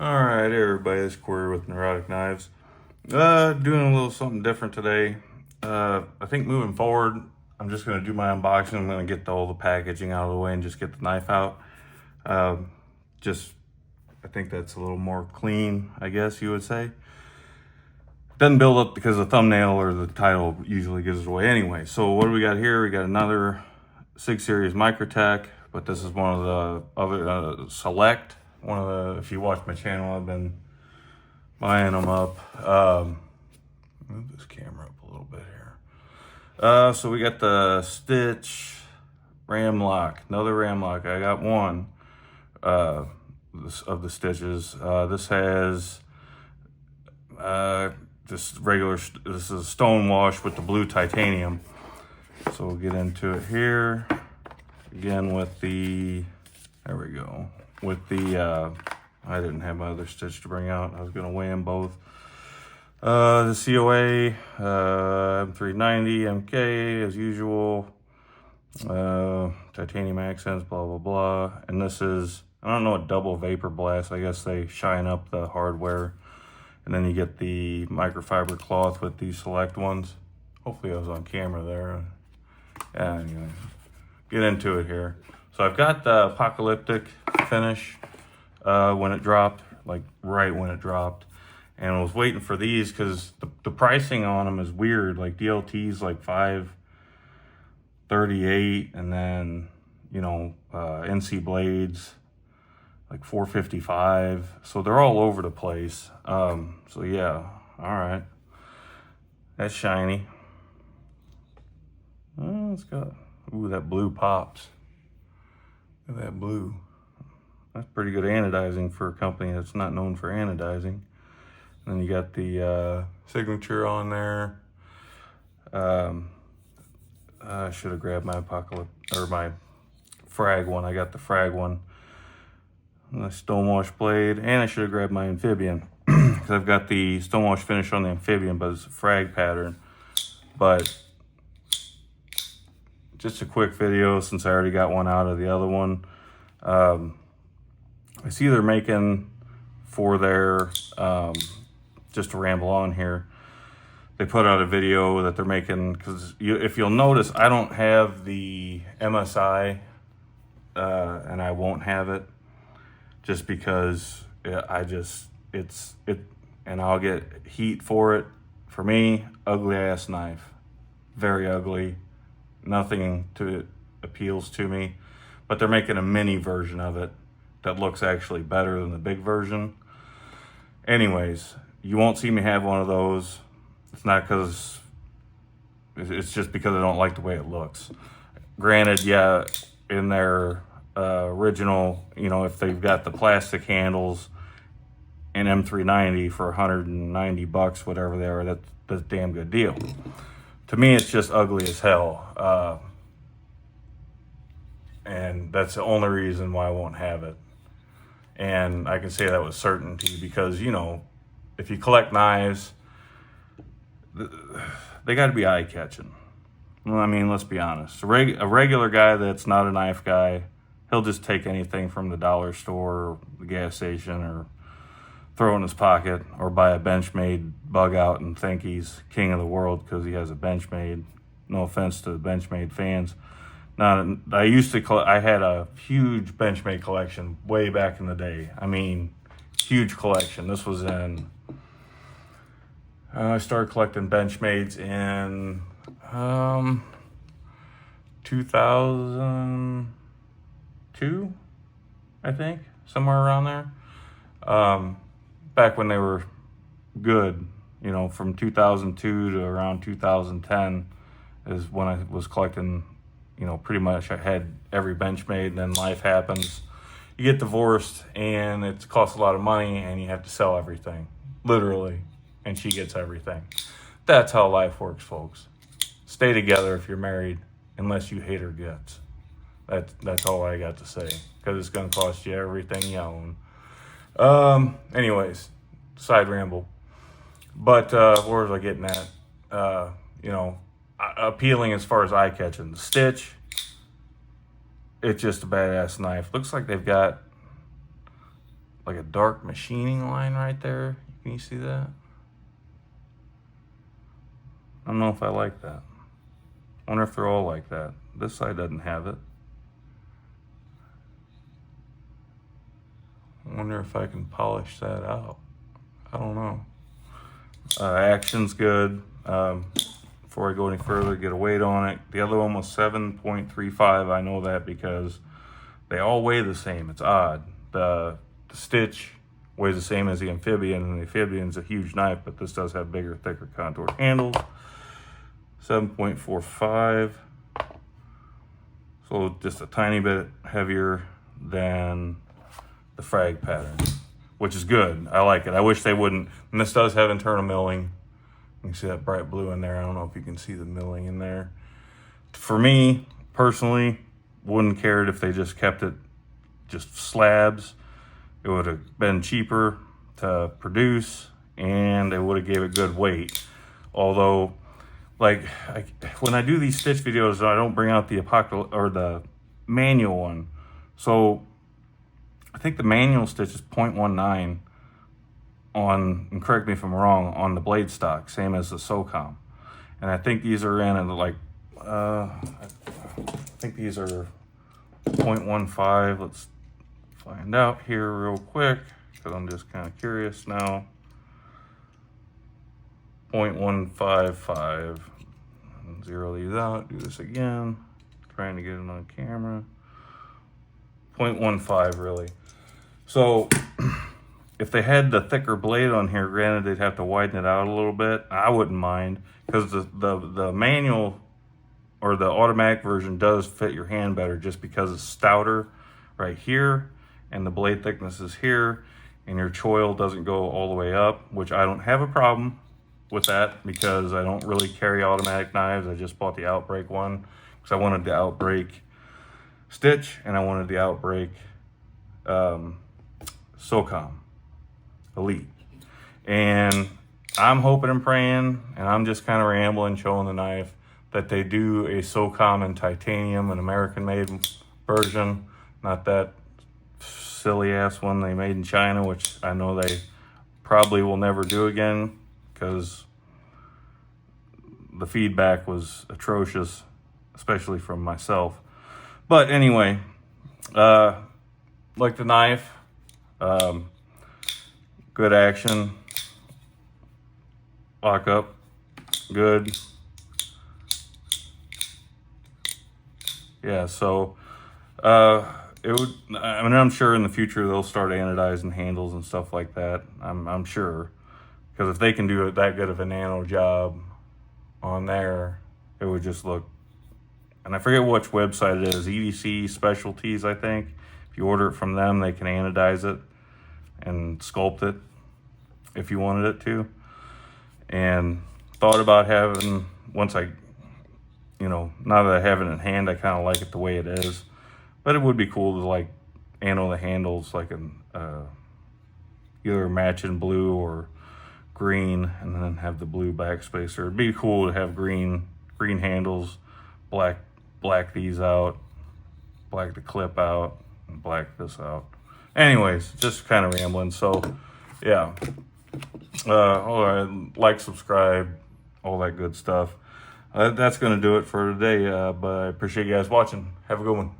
Alright, everybody, it's Corey with Neurotic Knives. Doing a little something different today. I think moving forward, I'm just going to do my unboxing. I'm going to get all the packaging out of the way and just get the knife out. I think that's a little more clean, I guess you would say. Doesn't build up because the thumbnail or the title usually gives it away anyway. So what do we got here? We got another 6 Series Microtech, but this is one of the other Select. If you watch my channel, I've been buying them up. Move this camera up a little bit here. So we got the Stitch ram lock, another ram lock. I got one of the Stitches. This has this is a stone wash with the blue titanium. So we'll get into it here again with the, there we go. With the, I didn't have my other Stitch to bring out. I was gonna weigh them both. The COA, M390, MK as usual. Titanium accents, blah, blah, blah. And this is, I don't know, a double vapor blast. I guess they shine up the hardware. And then you get the microfiber cloth with these Select ones. Hopefully I was on camera there. Yeah, anyway, get into it here. So I've got the apocalyptic finish when it dropped, like right when it dropped. And I was waiting for these because the pricing on them is weird. Like DLT's like $538, and then, you know, NC Blades like $455. So they're all over the place. So yeah, all right. That's shiny. Oh, it's got, ooh, that blue pops. Look at that blue. That's pretty good anodizing for a company that's not known for anodizing. And then you got the signature on there. I should have grabbed my apocalypse or my frag one. I got the frag one. The stonewash blade, and I should have grabbed my amphibian because I've got the stonewash finish on the amphibian, but it's a frag pattern. But just a quick video since I already got one out of the other one. I see they're making for their, just to ramble on here, they put out a video that they're making, because if you'll notice, I don't have the MSI, and I won't have it just because and I'll get heat for it. For me, ugly ass knife, very ugly. Nothing to it appeals to me, but they're making a mini version of it that looks actually better than the big version. Anyways, you won't see me have one of those. It's not because, it's just because I don't like the way it looks. Granted, yeah, in their original, you know, if they've got the plastic handles in M390 for 190 bucks, whatever they are, that's a damn good deal. To me, it's just ugly as hell. And that's the only reason why I won't have it. And I can say that with certainty because, you know, if you collect knives, they got to be eye-catching. Well, I mean, let's be honest. A regular guy that's not a knife guy, he'll just take anything from the dollar store or the gas station or throw it in his pocket or buy a Benchmade bug out and think he's king of the world because he has a Benchmade. No offense to the Benchmade fans. Now, I had a huge Benchmade collection way back in the day. I mean, huge collection. This was in, I started collecting Benchmades in 2002, I think, somewhere around there. Back when they were good, you know, from 2002 to around 2010 is when I was collecting. You know, pretty much I had every Benchmade, and then life happens. You get divorced, and it costs a lot of money, and you have to sell everything, literally, and she gets everything. That's how life works, folks. Stay together if you're married, unless you hate her guts. That's all I got to say, because it's going to cost you everything you own. Anyways, side ramble. But where was I getting at? You know, appealing as far as eye-catching. The Stitch, it's just a badass knife. Looks like they've got like a dark machining line right there. Can you see that? I don't know if I like that. I wonder if they're all like that. This side doesn't have it. I wonder if I can polish that out. I don't know. Action's good. Before I go any further, get a weight on it. The other one was 7.35. I know that because they all weigh the same. It's odd. The stitch weighs the same as the amphibian, and the amphibian's a huge knife, but this does have bigger, thicker contoured handles. 7.45. So just a tiny bit heavier than the frag pattern, which is good. I like it. I wish they wouldn't. And this does have internal milling. You can see that bright blue in there. I don't know if you can see the milling in there. For me, personally, wouldn't care if they just kept it just slabs. It would have been cheaper to produce, and it would have gave it good weight. Although, like, when I do these stitch videos, I don't bring out the apocalypse or the manual one. So I think the manual stitch is 0.19 on, and correct me if I'm wrong, on the blade stock, same as the SOCOM. And I think these are in at like, I think these are 0.15. Let's find out here real quick, because I'm just kind of curious now. 0.155. Zero these out, do this again. Trying to get it on camera. 0.15 really. So if they had the thicker blade on here, granted they'd have to widen it out a little bit. I wouldn't mind, because the manual or the automatic version does fit your hand better just because it's stouter right here and the blade thickness is here, and your choil doesn't go all the way up, which I don't have a problem with that because I don't really carry automatic knives. I just bought the Outbreak one because I wanted the Outbreak stitch and I wanted the Outbreak SOCOM Elite. And I'm hoping and praying, and I'm just kind of rambling, showing the knife, that they do a SOCOM in titanium, an American-made version, not that silly-ass one they made in China, which I know they probably will never do again because the feedback was atrocious, especially from myself. But anyway, like the knife, good action, lock up, good. Yeah, so it would. I mean, I'm sure in the future they'll start anodizing handles and stuff like that. I'm sure, because if they can do that good of a nano job on there, it would just look. And I forget which website it is. EDC Specialties, I think. If you order it from them, they can anodize it and sculpt it if you wanted it to. And thought about having, once I, now that I have it in hand, I kind of like it the way it is. But it would be cool to like anno the handles like an either matching blue or green, and then have the blue backspacer. It'd be cool to have green handles, black these out, black the clip out, and black this out. Anyways, just kind of rambling. So yeah, all right, like, subscribe, all that good stuff. That's gonna do it for today, but I appreciate you guys watching. Have a good one.